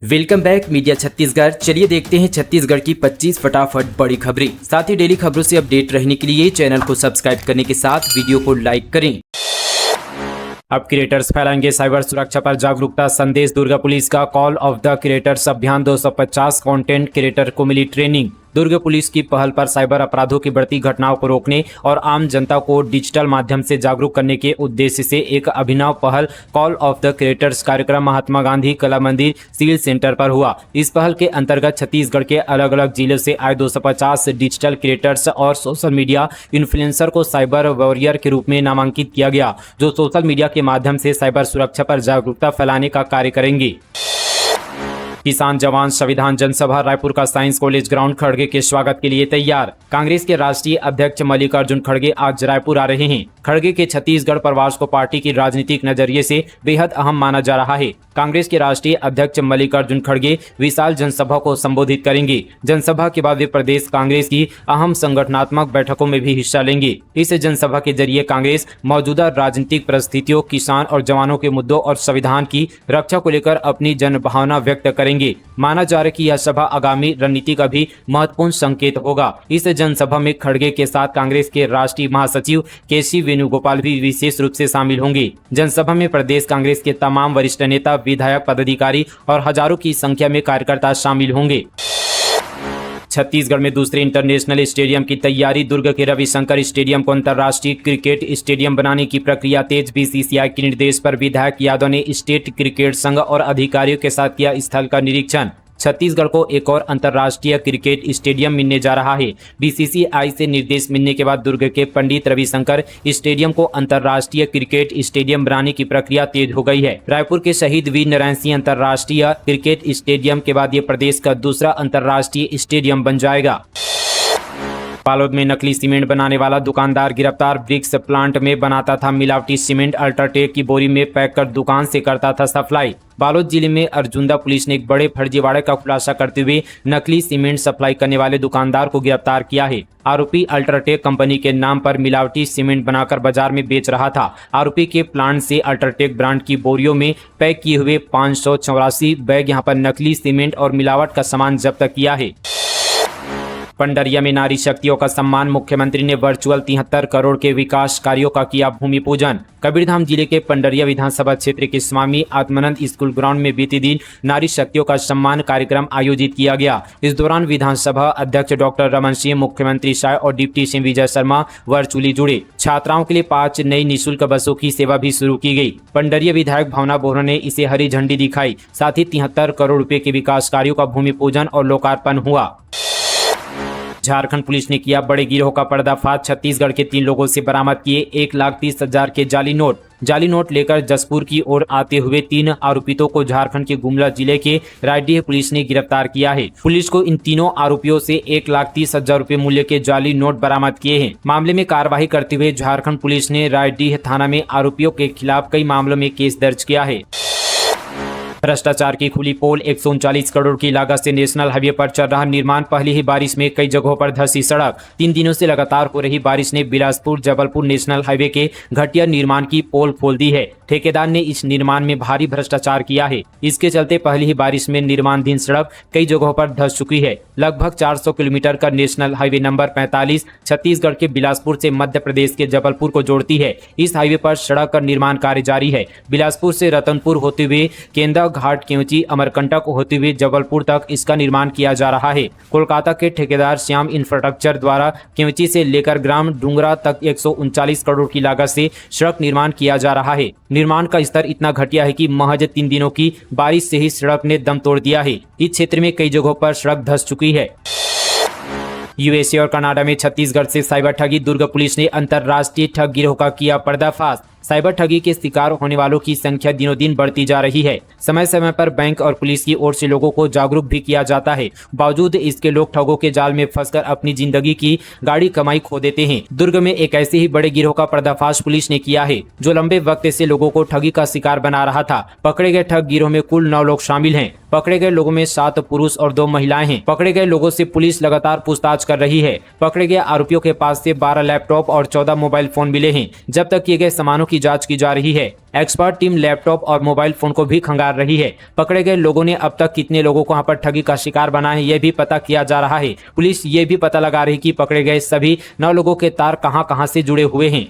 Welcome back media Chhattisgarh. चलिए देखते हैं छत्तीसगढ़ की 25 फटाफट बड़ी खबरें। साथ ही डेली खबरों से अपडेट रहने के लिए चैनल को सब्सक्राइब करने के साथ वीडियो को लाइक करें। अब क्रिएटर्स फैलाएंगे साइबर सुरक्षा पर जागरूकता संदेश। दुर्ग पुलिस का कॉल ऑफ द क्रिएटर्स अभियान 250 कंटेंट क्रिएटर को मिली ट्रेनिंग। दुर्ग पुलिस की पहल पर साइबर अपराधों की बढ़ती घटनाओं को रोकने और आम जनता को डिजिटल माध्यम से जागरूक करने के उद्देश्य से एक अभिनव पहल कॉल ऑफ द क्रिएटर्स कार्यक्रम महात्मा गांधी कला मंदिर सिविल सेंटर पर हुआ। इस पहल के अंतर्गत छत्तीसगढ़ के अलग अलग जिलों से आए 250 डिजिटल क्रिएटर्स और सोशल मीडिया इन्फ्लुएंसर को साइबर वॉरियर के रूप में नामांकित किया गया, जो सोशल मीडिया के माध्यम से साइबर सुरक्षा पर जागरूकता फैलाने का कार्य करेंगे। किसान जवान संविधान जनसभा रायपुर का साइंस कॉलेज ग्राउंड खड़गे के स्वागत के लिए तैयार। कांग्रेस के राष्ट्रीय अध्यक्ष मल्लिकार्जुन खड़गे आज रायपुर आ रहे हैं। खड़गे के छत्तीसगढ़ प्रवास को पार्टी की राजनीतिक नजरिए से बेहद अहम माना जा रहा है। कांग्रेस के राष्ट्रीय अध्यक्ष मल्लिकार्जुन खड़गे विशाल जनसभा को संबोधित करेंगे। जनसभा के बाद वे प्रदेश कांग्रेस की अहम संगठनात्मक बैठकों में भी हिस्सा लेंगे। इस जनसभा के जरिए कांग्रेस मौजूदा राजनीतिक परिस्थितियों, किसान और जवानों के मुद्दों और संविधान की रक्षा को लेकर अपनी जनभावना व्यक्त करेंगे। माना जा रहा है कि यह सभा आगामी रणनीति का भी महत्वपूर्ण संकेत होगा। इस जनसभा में खड़गे के साथ कांग्रेस के राष्ट्रीय महासचिव केसी वेणुगोपाल भी विशेष रूप से शामिल होंगे। जनसभा में प्रदेश कांग्रेस के तमाम वरिष्ठ नेता, विधायक, पदाधिकारी और हजारों की संख्या में कार्यकर्ता शामिल होंगे। छत्तीसगढ़ में दूसरे इंटरनेशनल स्टेडियम की तैयारी। दुर्ग के रविशंकर स्टेडियम को अंतर्राष्ट्रीय क्रिकेट स्टेडियम बनाने की प्रक्रिया तेज। बीसीसीआई के निर्देश पर विधायक यादव ने स्टेट क्रिकेट संघ और अधिकारियों के साथ किया स्थल का निरीक्षण। छत्तीसगढ़ को एक और अंतर्राष्ट्रीय क्रिकेट स्टेडियम मिलने जा रहा है। बीसीसीआई से निर्देश मिलने के बाद दुर्ग के पंडित रविशंकर स्टेडियम को अंतर्राष्ट्रीय क्रिकेट स्टेडियम बनाने की प्रक्रिया तेज हो गई है। रायपुर के शहीद वीर नारायण सिंह अंतर्राष्ट्रीय क्रिकेट स्टेडियम के बाद ये प्रदेश का दूसरा अंतर्राष्ट्रीय स्टेडियम बन जाएगा। बालोद में नकली सीमेंट बनाने वाला दुकानदार गिरफ्तार। ब्रिक्स प्लांट में बनाता था मिलावटी सीमेंट, अल्ट्राटेक की बोरी में पैक कर दुकान से करता था सप्लाई। बालोद जिले में अर्जुंदा पुलिस ने एक बड़े फर्जीवाड़े का खुलासा करते हुए नकली सीमेंट सप्लाई करने वाले दुकानदार को गिरफ्तार किया है। आरोपी अल्ट्राटेक कंपनी के नाम पर मिलावटी सीमेंट बनाकर बाजार में बेच रहा था। आरोपी के प्लांट से अल्ट्राटेक ब्रांड की बोरियों में पैक किए हुए 584 बैग यहाँ पर नकली सीमेंट और मिलावट का सामान जब्त किया है। पंडरिया में नारी शक्तियों का सम्मान। मुख्यमंत्री ने वर्चुअल 73 करोड़ के विकास कार्यों का किया भूमि पूजन। कबीरधाम जिले के पंडरिया विधानसभा क्षेत्र के स्वामी आत्मानंद स्कूल ग्राउंड में बीते दिन नारी शक्तियों का सम्मान कार्यक्रम आयोजित किया गया। इस दौरान विधानसभा अध्यक्ष डॉक्टर रमन सिंह, मुख्यमंत्री शाह और deputy CM Vijay Sharma virtually जुड़े। छात्राओं के लिए 5 नई निःशुल्क बसों की सेवा भी शुरू की गई। पंडरिया विधायक भावना बोहरा ने इसे हरी झंडी दिखाई। साथ ही 73 करोड़ रुपए के विकास कार्यों का भूमि पूजन और लोकार्पण हुआ। झारखंड पुलिस ने किया बड़े गिरोह का पर्दाफाश। छत्तीसगढ़ के 3 लोगों से बरामद किए 1,30,000 के जाली नोट। जाली नोट लेकर जसपुर की ओर आते हुए 3 आरोपितों को झारखंड के गुमला जिले के रायडीह पुलिस ने गिरफ्तार किया है। पुलिस को इन तीनों आरोपियों से 1,30,000 रुपए मूल्य के जाली नोट बरामद किए हैं। मामले में कार्रवाई करते हुए झारखंड पुलिस ने रायडीह थाना में आरोपियों के खिलाफ कई मामलों में केस दर्ज किया है। भ्रष्टाचार की खुली पोल। 139 करोड़ की लागत से नेशनल हाईवे पर चल रहा निर्माण। पहली ही बारिश में कई जगहों पर धंसी सड़क। 3 दिनों से लगातार हो रही बारिश ने बिलासपुर जबलपुर नेशनल हाईवे के घटिया निर्माण की पोल खोल दी है। ठेकेदार ने इस निर्माण में भारी भ्रष्टाचार किया है। इसके चलते पहली ही बारिश में निर्माणाधीन सड़क कई जगहों पर धंस चुकी है। लगभग 400 किलोमीटर का नेशनल हाईवे नंबर 45 छत्तीसगढ़ के बिलासपुर से मध्य प्रदेश के जबलपुर को जोड़ती है। इस हाईवे पर सड़क का निर्माण कार्य जारी है। बिलासपुर से रतनपुर होते हुए केंदा घाट, केवची, अमरकंटक होते हुए जबलपुर तक इसका निर्माण किया जा रहा है। कोलकाता के ठेकेदार श्याम इंफ्रास्ट्रक्चर द्वारा केवची से लेकर ग्राम डूंगरा तक 139 करोड़ की लागत से सड़क निर्माण किया जा रहा है। निर्माण का स्तर इतना घटिया है कि महज 3 दिनों की बारिश से ही सड़क ने दम तोड़ दिया है। इस क्षेत्र में कई जगहों पर सड़क धंस चुकी है। यूएसए और कनाडा में छत्तीसगढ़ से साइबर ठगी। दुर्ग पुलिस ने अंतर्राष्ट्रीय ठग गिरोह का किया पर्दाफाश। साइबर ठगी के शिकार होने वालों की संख्या दिनों दिन बढ़ती जा रही है। समय समय पर बैंक और पुलिस की ओर से लोगों को जागरूक भी किया जाता है। बावजूद इसके लोग ठगों के जाल में फंसकर अपनी जिंदगी की गाड़ी कमाई खो देते हैं। दुर्ग में एक ऐसे ही बड़े गिरोह का पर्दाफाश पुलिस ने किया है, जो लंबे वक्त से लोगों को ठगी का शिकार बना रहा था। पकड़े गए ठग गिरोह में कुल 9 लोग शामिल हैं। पकड़े गए लोगों में 7 पुरुष और 2 महिलाएं हैं। पकड़े गए लोगों से पुलिस लगातार पूछताछ कर रही है। पकड़े गए आरोपियों के पास से 12 लैपटॉप और 14 मोबाइल फोन मिले हैं। जब्त किए गए सामानों की की जांच की जा रही है। एक्सपर्ट टीम लैपटॉप और मोबाइल फोन को भी खंगाल रही है। पकड़े गए लोगों ने अब तक कितने लोगों को यहाँ पर ठगी का शिकार बना है, यह भी पता किया जा रहा है। पुलिस ये भी पता लगा रही कि पकड़े गए सभी 9 लोगों के तार कहां से जुड़े हुए हैं।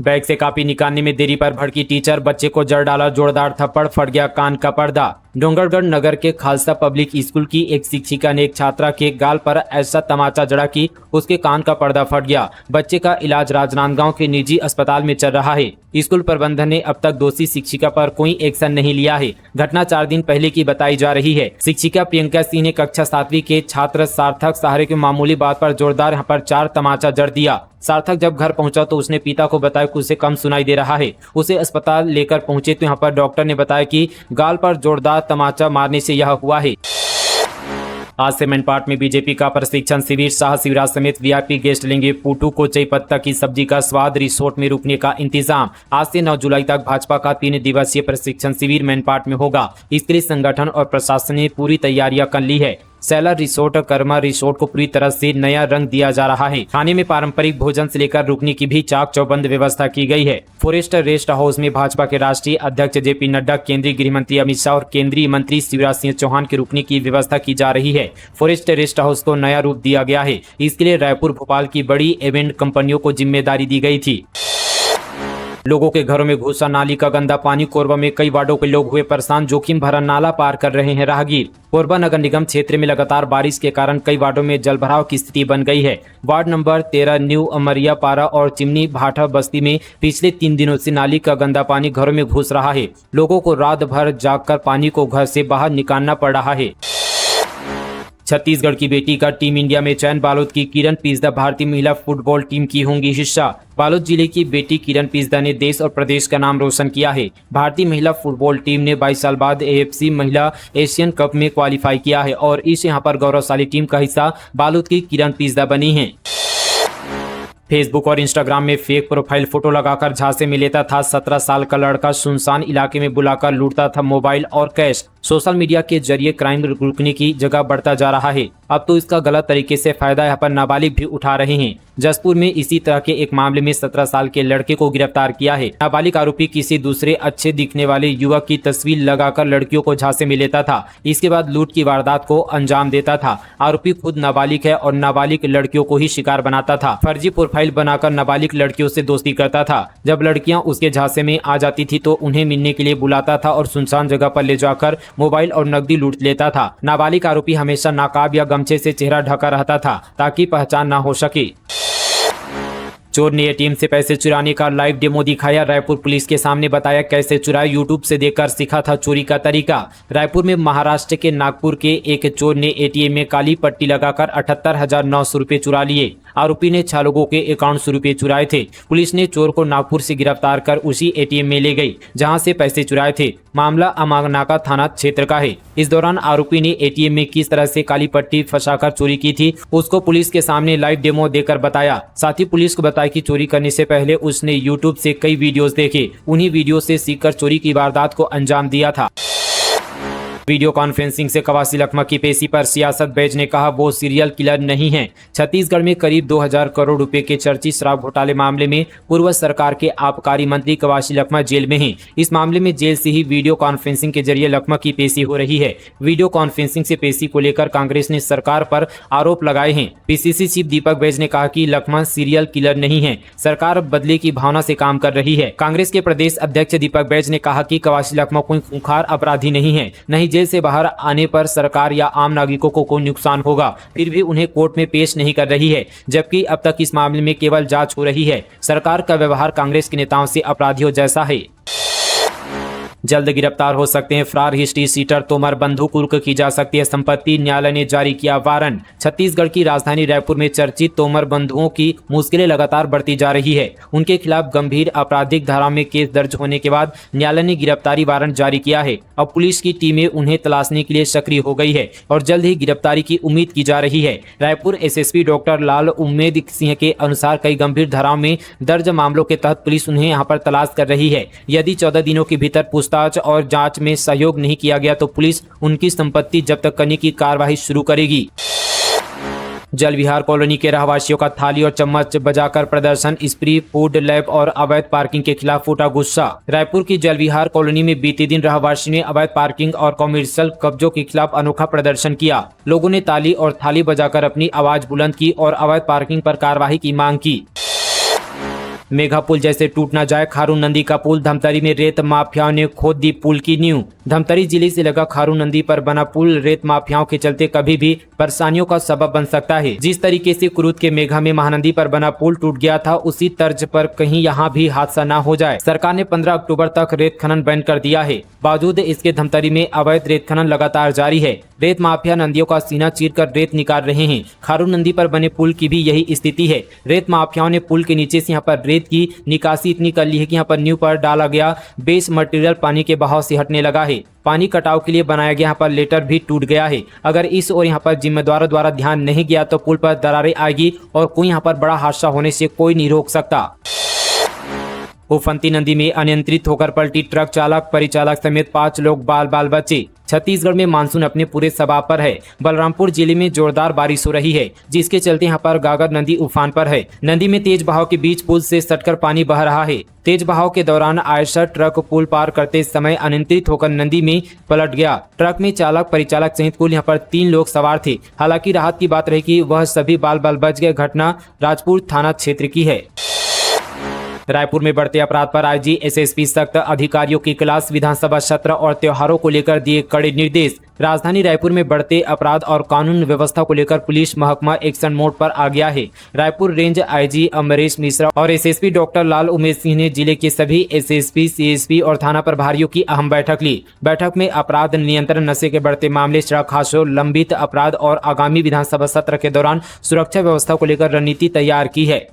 बैग से कॉपी निकालने में देरी पर भड़की टीचर, बच्चे को जड़ डाला जोरदार थप्पड़, फट गया कान का पर्दा। डोंगरगढ़ नगर के खालसा पब्लिक स्कूल की एक शिक्षिका ने एक छात्रा के गाल पर ऐसा तमाचा जड़ा कि उसके कान का पर्दा फट गया। बच्चे का इलाज राजनांदगांव के निजी अस्पताल में चल रहा है। स्कूल प्रबंधन ने अब तक दोषी शिक्षिका पर कोई एक्शन नहीं लिया है। घटना 4 दिन पहले की बताई जा रही है। शिक्षिका प्रियंका सिंह ने कक्षा 7वीं के छात्र सार्थक सहारे की मामूली बात पर जोरदार यहाँ पर 4 तमाचा जड़ दिया। सार्थक जब घर पहुंचा तो उसने पिता को बताया कि उसे कम सुनाई दे रहा है। उसे अस्पताल लेकर पहुंचे तो यहाँ पर डॉक्टर ने बताया कि गाल पर जोरदार तमाचा मारने से यह हुआ है। आज से मैनपाट में बीजेपी का प्रशिक्षण शिविर, शाह शिवराज समेत वीआईपी गेस्ट लेंगे पुटू कोचई पत्ता की सब्जी का स्वाद, रिसोर्ट में रुकने का इंतजाम। आज से 9 जुलाई तक भाजपा का 3 दिवसीय प्रशिक्षण शिविर मैनपाट में होगा। इसके लिए संगठन और प्रशासन ने पूरी तैयारियां कर ली है। सैलर रिसोर्ट और कर्मा रिसोर्ट को पूरी तरह से नया रंग दिया जा रहा है। खाने में पारंपरिक भोजन से लेकर रुकने की भी चाक चौबंद व्यवस्था की गई है। फॉरेस्ट रेस्ट हाउस में भाजपा के राष्ट्रीय अध्यक्ष जेपी नड्डा, केंद्रीय गृह मंत्री अमित शाह और केंद्रीय मंत्री शिवराज सिंह चौहान के रुकने की व्यवस्था की जा रही है। फॉरेस्ट रेस्ट हाउस को नया रूप दिया गया है। इसके लिए रायपुर भोपाल की बड़ी इवेंट कंपनियों को जिम्मेदारी दी गई थी। लोगों के घरों में घुसा नाली का गंदा पानी, कोरबा में कई वार्डों के लोग हुए परेशान, जोखिम भरा नाला पार कर रहे हैं राहगीर। कोरबा नगर निगम क्षेत्र में लगातार बारिश के कारण कई वार्डों में जलभराव की स्थिति बन गई है। वार्ड नंबर 13 न्यू अमरिया पारा और चिमनी भाटा बस्ती में पिछले 3 दिनों से नाली का गंदा पानी घरों में घुस रहा है। लोगों को रात भर जागकर पानी को घर से बाहर निकालना पड़ रहा है। छत्तीसगढ़ की बेटी का टीम इंडिया में चयन, बालोद की किरण पिस्दा भारतीय महिला फुटबॉल टीम की होंगी हिस्सा। बालोद जिले की बेटी किरण पिस्दा ने देश और प्रदेश का नाम रोशन किया है। भारतीय महिला फुटबॉल टीम ने 22 साल बाद AFC महिला एशियन कप में क्वालिफाई किया है और इस यहाँ पर गौरवशाली टीम का हिस्सा बालोद की किरण पिस्दा बनी है। फेसबुक और इंस्टाग्राम में फेक प्रोफाइल फोटो लगाकर झांसे में लेता था 17 साल का लड़का, सुनसान इलाके में बुलाकर लूटता था मोबाइल और कैश। सोशल मीडिया के जरिए क्राइम रुकने की जगह बढ़ता जा रहा है। अब तो इसका गलत तरीके से फायदा यहाँ पर नाबालिग भी उठा रहे हैं। जसपुर में इसी तरह के एक मामले में 17 साल के लड़के को गिरफ्तार किया है। नाबालिग आरोपी किसी दूसरे अच्छे दिखने वाले युवक की तस्वीर लगाकर लड़कियों को झांसे में लेता था। इसके बाद लूट की वारदात को अंजाम देता था। आरोपी खुद नाबालिग है और नाबालिग लड़कियों को ही शिकार बनाता था। फर्जी प्रोफाइल बनाकर नाबालिग लड़कियों से दोस्ती करता था। जब लड़कियां उसके झांसे में आ जाती थी तो उन्हें मिलने के लिए बुलाता था और सुनसान जगह पर ले जाकर मोबाइल और नकदी लूट लेता था। नाबालिग आरोपी हमेशा नकाब या गमछे से चेहरा ढका रहता था ताकि पहचान न हो सके। चोर ने एटीएम से पैसे चुराने का लाइव डेमो दिखाया। रायपुर पुलिस के सामने बताया कैसे चुराया। यूट्यूब से देखकर सीखा था चोरी का तरीका। रायपुर में महाराष्ट्र के नागपुर के एक चोर ने एटीएम में काली पट्टी लगाकर 78,900 रुपए चुरा लिए। आरोपी ने 6 लोगों के 51 रुपए चुराए थे। पुलिस ने चोर को नागपुर से गिरफ्तार कर उसी एटीएम में ले गई जहां से पैसे चुराए थे। मामला अमानाका थाना क्षेत्र का है। इस दौरान आरोपी ने एटीएम में किस तरह से काली पट्टी फंसाकर चोरी की थी उसको पुलिस के सामने लाइव डेमो देकर बताया। साथ ही पुलिस को बताया कि चोरी करने से पहले उसने यूट्यूब से कई वीडियोस देखे। उन्हीं वीडियो से सीखकर चोरी की वारदात को अंजाम दिया था। वीडियो कॉन्फ्रेंसिंग से कवासी लखमा की पेशी पर सियासत बेज ने कहा वो सीरियल किलर नहीं है। छत्तीसगढ़ में करीब 2000 करोड़ रुपए के चर्चित शराब घोटाले मामले में पूर्व सरकार के आबकारी मंत्री कवासी लखमा जेल में हैं। इस मामले में जेल से ही वीडियो कॉन्फ्रेंसिंग के जरिए लखमा की पेशी हो रही है। वीडियो कॉन्फ्रेंसिंग से पेशी को लेकर कांग्रेस ने सरकार पर आरोप लगाए हैं। PCC चीफ दीपक बेज ने कहा कि लखमा सीरियल किलर नहीं है, सरकार बदले की भावना से काम कर रही है। कांग्रेस के प्रदेश अध्यक्ष दीपक बेज ने कहा कि कवासी लखमा कोई खूंखार अपराधी नहीं है, नहीं जेल से बाहर आने पर सरकार या आम नागरिकों को कोई नुकसान होगा, फिर भी उन्हें कोर्ट में पेश नहीं कर रही है, जबकि अब तक इस मामले में केवल जांच हो रही है। सरकार का व्यवहार कांग्रेस के नेताओं से अपराधियों जैसा है। जल्द गिरफ्तार हो सकते हैं फरार हिस्ट्री सीटर तोमर, बंधुक कुर्क की जा सकती है संपत्ति, न्यायालय ने जारी किया वारंट। छत्तीसगढ़ की राजधानी रायपुर में चर्चित तोमर बंधुओं की मुश्किलें लगातार बढ़ती जा रही है। उनके खिलाफ गंभीर आपराधिक धारा में केस दर्ज होने के बाद न्यायालय ने गिरफ्तारी वारंट जारी किया है। अब पुलिस की टीमें उन्हें तलाशने के लिए सक्रिय हो गई है और जल्द ही गिरफ्तारी की उम्मीद की जा रही है। रायपुर SSP डॉक्टर लाल उम्मेद सिंह के अनुसार कई गंभीर धाराओं में दर्ज मामलों के तहत पुलिस उन्हें यहाँ पर तलाश कर रही है। यदि 14 दिनों के भीतर पूछताछ और जांच में सहयोग नहीं किया गया तो पुलिस उनकी संपत्ति जब्त करने की कार्रवाई शुरू करेगी। जल विहार कॉलोनी के रहवासियों का थाली और चम्मच बजाकर प्रदर्शन, स्प्री फूड लैब और अवैध पार्किंग के खिलाफ फूटा गुस्सा। रायपुर की जल विहार कॉलोनी में बीते दिन रहवासियों ने अवैध पार्किंग और कॉमर्शियल कब्जों के खिलाफ अनोखा प्रदर्शन किया। लोगों ने ताली और थाली बजाकर अपनी आवाज बुलंद की और अवैध पार्किंग पर कार्रवाई की मांग की। मेघा पुल जैसे टूट न जाए खारून नदी का पुल, धमतरी में रेत माफियाओं ने खोद दी पुल की नींव। धमतरी जिले से लगा खारून नदी पर बना पुल रेत माफियाओं के चलते कभी भी परेशानियों का सबब बन सकता है। जिस तरीके से कुरुद के मेघा में महानदी पर बना पुल टूट गया था, उसी तर्ज पर कहीं यहाँ भी हादसा न हो जाए। सरकार ने 15 अक्टूबर तक रेत खनन बैन कर दिया है। बावजूद इसके धमतरी में अवैध रेत खनन लगातार जारी है। रेत माफिया नदियों का सीना चीरकर रेत निकाल रहे हैं। खारून नदी पर बने पुल की भी यही स्थिति है। रेत माफियाओं ने पुल के नीचे से यहाँ पर रेत की निकासी इतनी कर ली है कि यहाँ पर नींव पर डाला गया बेस मटेरियल पानी के बहाव से हटने लगा है। पानी कटाव के लिए बनाया गया यहाँ पर लेटर भी टूट गया है। अगर इस और यहाँ पर जिम्मेदारों द्वारा ध्यान नहीं गया तो पुल पर दरारें आएगी और कोई यहाँ पर बड़ा हादसा होने से कोई नहीं रोक सकता। उफंती नदी में अनियंत्रित होकर पलटी ट्रक चालक, परिचालक समेत 5 लोग बाल बचे। छत्तीसगढ़ में मानसून अपने पूरे सबाब पर है। बलरामपुर जिले में जोरदार बारिश हो रही है, जिसके चलते यहाँ पर गागर नदी उफान पर है। नदी में तेज बहाव के बीच पुल से सटकर पानी बह रहा है। तेज बहाव के दौरान आयशर ट्रक पुल पार करते समय अनियंत्रित होकर नदी में पलट गया। ट्रक में चालक, परिचालक सहित कुल यहाँ पर 3 लोग सवार थे। हालांकि राहत की बात रही कि वह सभी बाल बच गए। घटना राजपुर थाना क्षेत्र की है। रायपुर में बढ़ते अपराध पर आईजी एसएसपी सख्त, अधिकारियों की क्लास, विधानसभा सत्र और त्योहारों को लेकर दिए कड़े निर्देश। राजधानी रायपुर में बढ़ते अपराध और कानून व्यवस्था को लेकर पुलिस महकमा एक्शन मोड पर आ गया है। रायपुर रेंज आईजी अमरीश मिश्रा और एसएसपी डॉक्टर लाल उमेश सिंह ने जिले के सभी एसएसपी, सीएसपी और थाना प्रभारियों की अहम बैठक ली। बैठक में अपराध नियंत्रण, नशे के बढ़ते मामले, सड़क हादसों, लंबित अपराध और आगामी विधानसभा सत्र के दौरान सुरक्षा व्यवस्था को लेकर रणनीति तैयार की है।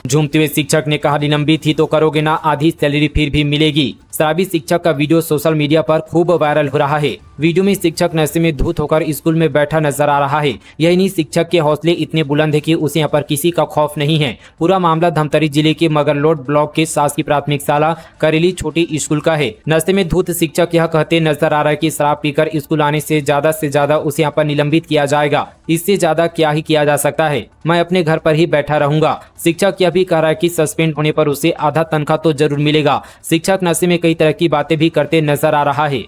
झूमते हुए शिक्षक ने कहा, निलंबित ही तो करोगे ना, आधी सैलरी फिर भी मिलेगी। शराबी शिक्षक का वीडियो सोशल मीडिया पर खूब वायरल हो रहा है। वीडियो में शिक्षक नशे में धुत होकर स्कूल में बैठा नजर आ रहा है। यही नहीं, शिक्षक के हौसले इतने बुलंद है कि उसे यहाँ पर किसी का खौफ नहीं है। पूरा मामला धमतरी जिले के मगरलोड ब्लॉक के शासकीय प्राथमिक शाला करेली छोटी स्कूल का है। नशे में धुत शिक्षक यह कहते नजर आ रहा है कि शराब पीकर स्कूल आने से ज्यादा उसे यहाँ पर निलंबित किया जाएगा। इससे ज्यादा क्या ही किया जा सकता है, मैं अपने घर पर ही बैठा रहूंगा। शिक्षक यह भी कह रहा है कि सस्पेंड होने पर उसे आधा तनख्वाह तो जरूर मिलेगा। शिक्षक नशे में कई तरह की बातें भी करते नजर आ रहा है।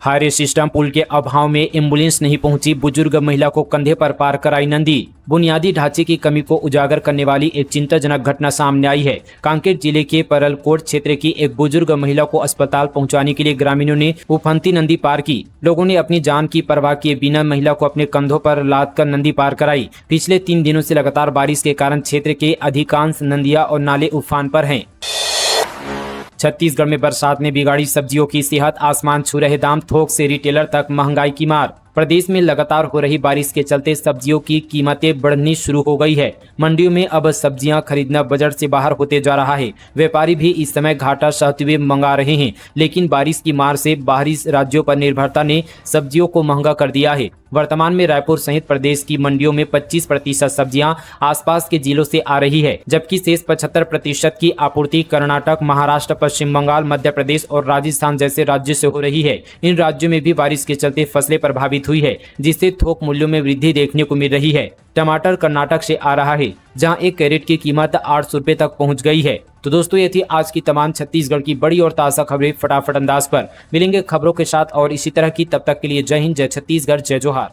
हाईवे सिस्टम पुल के अभाव में एम्बुलेंस नहीं पहुंची, बुजुर्ग महिला को कंधे पर पार कराई नदी। बुनियादी ढांचे की कमी को उजागर करने वाली एक चिंताजनक घटना सामने आई है। कांकेर जिले के परलकोट क्षेत्र की एक बुजुर्ग महिला को अस्पताल पहुंचाने के लिए ग्रामीणों ने उफंती नदी पार की। लोगों ने अपनी जान की परवाह किए बिना महिला को अपने कंधों पर लादकर नदी पार कराई। पिछले 3 दिनों से लगातार बारिश के कारण क्षेत्र के अधिकांश नदियां और नाले उफान पर हैं। छत्तीसगढ़ में बरसात ने बिगाड़ी सब्जियों की सेहत, आसमान छू रहे दाम, थोक से रिटेलर तक महंगाई की मार। प्रदेश में लगातार हो रही बारिश के चलते सब्जियों की कीमतें बढ़नी शुरू हो गई है। मंडियों में अब सब्जियां खरीदना बजट से बाहर होते जा रहा है। व्यापारी भी इस समय घाटा सहते हुए मंगा रहे हैं, लेकिन बारिश की मार से बाहरी राज्यों पर निर्भरता ने सब्जियों को महंगा कर दिया है। वर्तमान में रायपुर सहित प्रदेश की मंडियों में 25% सब्जियां आसपास के जिलों से आ रही है, जबकि शेष 75% की आपूर्ति कर्नाटक, महाराष्ट्र, पश्चिम बंगाल, मध्य प्रदेश और राजस्थान जैसे राज्यों से हो रही है। इन राज्यों में भी बारिश के चलते फसलें प्रभावित हुई है, जिससे थोक मूल्यों में वृद्धि देखने को मिल रही है। टमाटर कर्नाटक से आ रहा है, जहां 1 कैरेट की कीमत 800 रुपए तक पहुंच गई है। तो दोस्तों, ये थी आज की तमाम छत्तीसगढ़ की बड़ी और ताज़ा खबरें फटाफट अंदाज पर। मिलेंगे खबरों के साथ और इसी तरह की, तब तक के लिए जय हिंद, जय छत्तीसगढ़, जय जोहार।